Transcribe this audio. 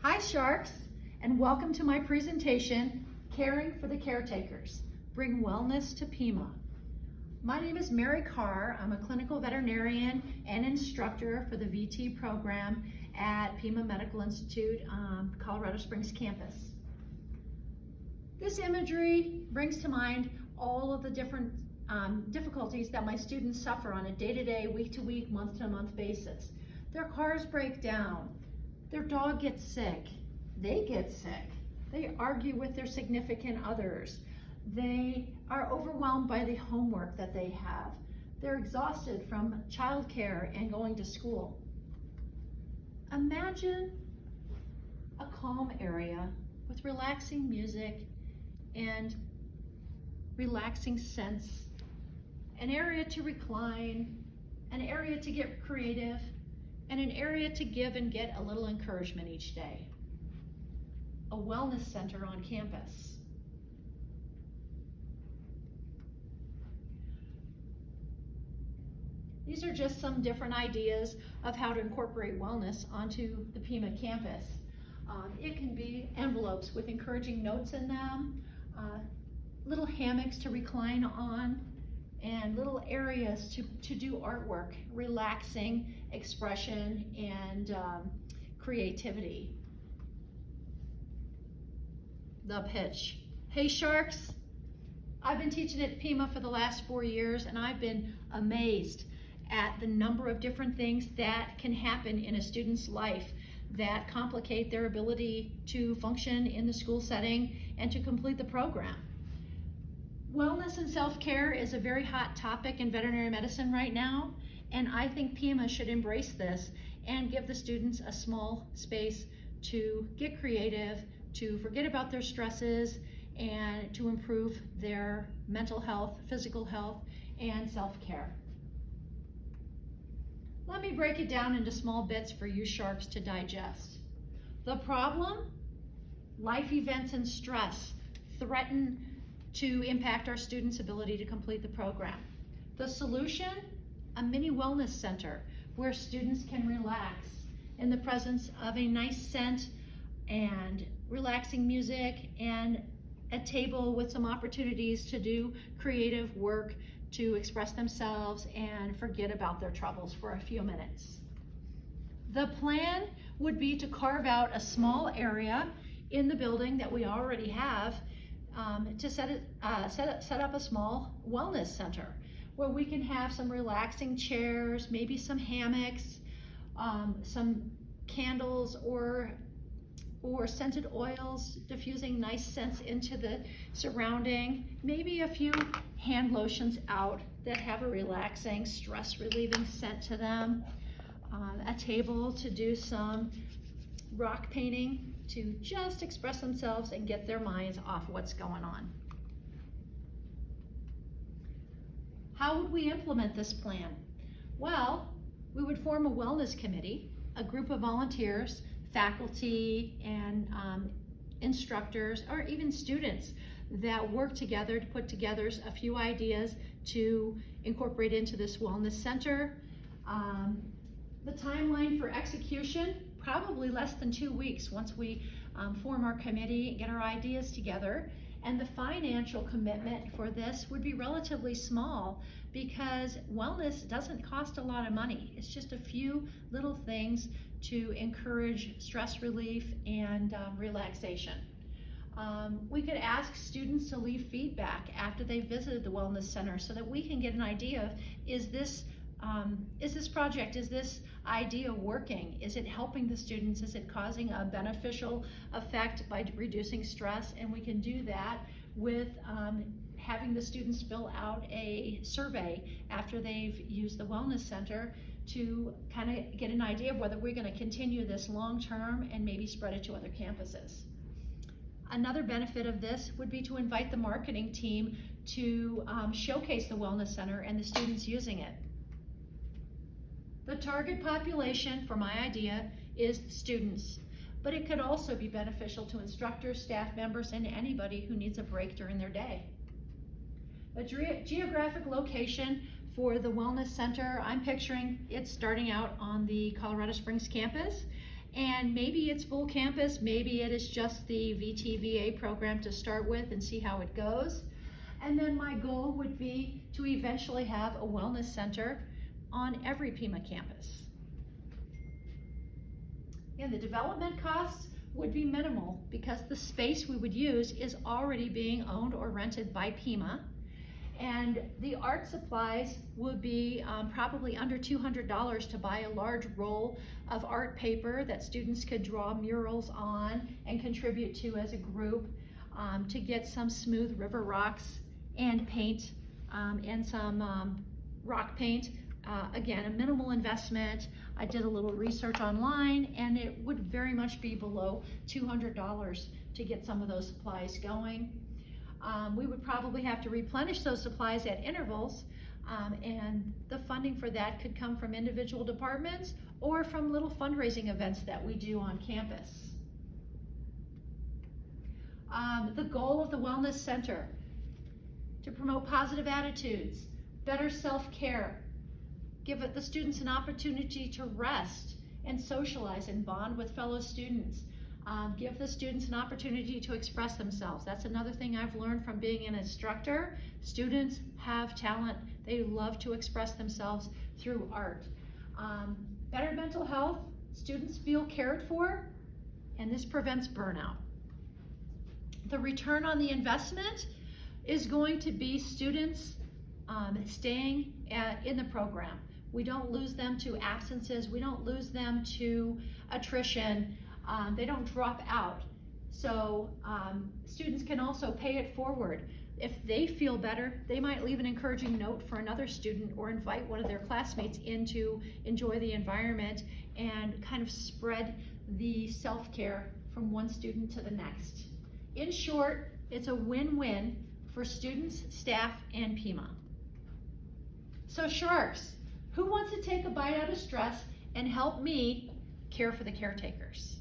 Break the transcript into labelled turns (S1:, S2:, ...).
S1: Hi Sharks, and welcome to my presentation, Caring for the Caretakers, Bring Wellness to Pima. My name is Mary Carr. I'm a clinical veterinarian and instructor for the VT program at Pima Medical Institute, Colorado Springs campus. This imagery brings to mind all of the different difficulties that my students suffer on a day-to-day, week-to-week, month-to-month basis. Their cars break down. Their dog gets sick, they get sick, they argue with their significant others, they are overwhelmed by the homework that they have, they're exhausted from childcare and going to school. Imagine a calm area with relaxing music and relaxing scents, an area to recline, an area to get creative, and an area to give and get a little encouragement each day. A wellness center on campus. These are just some different ideas of how to incorporate wellness onto the Pima campus. It can be envelopes with encouraging notes in them, little hammocks to recline on, and little areas to do artwork, relaxing expression and creativity. The pitch. Hey Sharks, I've been teaching at Pima for the last 4 years, and I've been amazed at the number of different things that can happen in a student's life that complicate their ability to function in the school setting and to complete the program. Wellness and self-care is a very hot topic in veterinary medicine right now, and I think Pima should embrace this and give the students a small space to get creative, to forget about their stresses, and to improve their mental health, physical health, and self-care. Let me break it down into small bits for you Sharks to digest. The problem? Life events and stress threaten to impact our students' ability to complete the program. The solution? A mini wellness center where students can relax in the presence of a nice scent and relaxing music and a table with some opportunities to do creative work, to express themselves and forget about their troubles for a few minutes. The plan would be to carve out a small area in the building that we already have to set up a small wellness center where we can have some relaxing chairs, maybe some hammocks, some candles or scented oils, diffusing nice scents into the surrounding, maybe a few hand lotions out that have a relaxing, stress relieving scent to them, a table to do some rock painting, to just express themselves and get their minds off what's going on. How would we implement this plan? Well, we would form a wellness committee, a group of volunteers, faculty and instructors, or even students that work together to put together a few ideas to incorporate into this wellness center. The timeline for execution, probably less than 2 weeks once we form our committee and get our ideas together. And the financial commitment for this would be relatively small because wellness doesn't cost a lot of money. It's just a few little things to encourage stress relief and relaxation. We could ask students to leave feedback after they've visited the wellness center so that we can get an idea of, is this project, is this idea working? Is it helping the students? Is it causing a beneficial effect by reducing stress? And we can do that with having the students fill out a survey after they've used the wellness center to kind of get an idea of whether we're going to continue this long term and maybe spread it to other campuses. Another benefit of this would be to invite the marketing team to showcase the wellness center and the students using it. The target population for my idea is students, but it could also be beneficial to instructors, staff members, and anybody who needs a break during their day. A geographic location for the wellness center, I'm picturing it starting out on the Colorado Springs campus And maybe it's full campus, maybe it is just the VTVA program to start with and see how it goes. And then my goal would be to eventually have a wellness center on every Pima campus. And the development costs would be minimal because the space we would use is already being owned or rented by Pima. And the art supplies would be probably under $200 to buy a large roll of art paper that students could draw murals on and contribute to as a group, to get some smooth river rocks and paint, and some rock paint. Again, a minimal investment. I did a little research online and it would very much be below $200 to get some of those supplies going. We would probably have to replenish those supplies at intervals, and the funding for that could come from individual departments or from little fundraising events that we do on campus. The goal of the Wellness Center: to promote positive attitudes, better self-care, give the students an opportunity to rest and socialize and bond with fellow students. Give the students an opportunity to express themselves. That's another thing I've learned from being an instructor. Students have talent. They love to express themselves through art. Better mental health. Students feel cared for, and this prevents burnout. The return on the investment is going to be students staying in the program. We don't lose them to absences. We don't lose them to attrition. They don't drop out. So students can also pay it forward. If they feel better, they might leave an encouraging note for another student or invite one of their classmates in to enjoy the environment and kind of spread the self-care from one student to the next. In short, it's a win-win for students, staff, and Pima. So Sharks, who wants to take a bite out of stress and help me care for the caretakers?